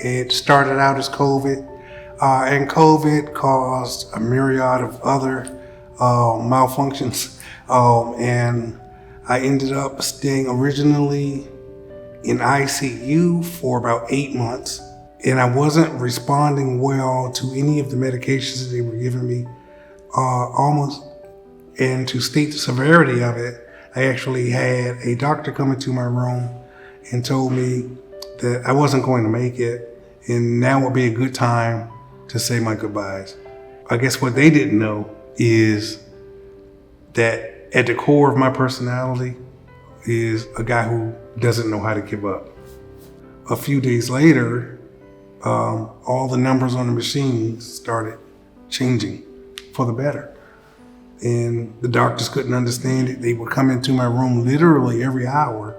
It started out as COVID, and COVID caused a myriad of other malfunctions, and I ended up staying originally in ICU for about 8 months, and I wasn't responding well to any of the medications that they were giving me, and to state the severity of it, I actually had a doctor come into my room and told me that I wasn't going to make it, and now would be a good time to say my goodbyes. I guess what they didn't know is that at the core of my personality is a guy who doesn't know how to give up. A few days later, all the numbers on the machines started changing for the better. And the doctors couldn't understand it. They would come into my room literally every hour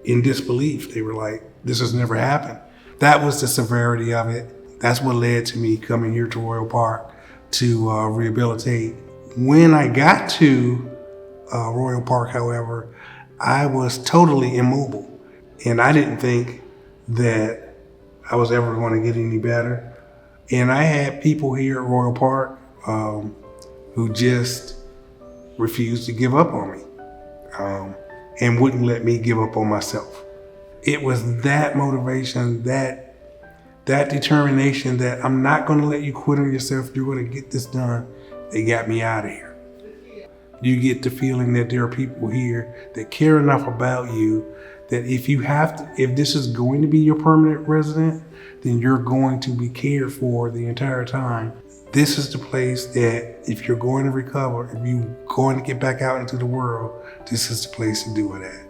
in disbelief. They were like, this has never happened. That was the severity of it. That's what led to me coming here to Royal Park to rehabilitate. When I got to Royal Park, however, I was totally immobile. And I didn't think that I was ever going to get any better. And I had people here at Royal Park who just refused to give up on me and wouldn't let me give up on myself. It was that motivation, that determination that I'm not going to let you quit on yourself. You're going to get this done. They got me out of here. You get the feeling that there are people here that care enough about you that if this is going to be your permanent resident, then you're going to be cared for the entire time. This is the place that if you're going to recover, if you're going to get back out into the world, this is the place to do it at.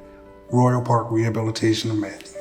Royal Park Rehabilitation of Matthew.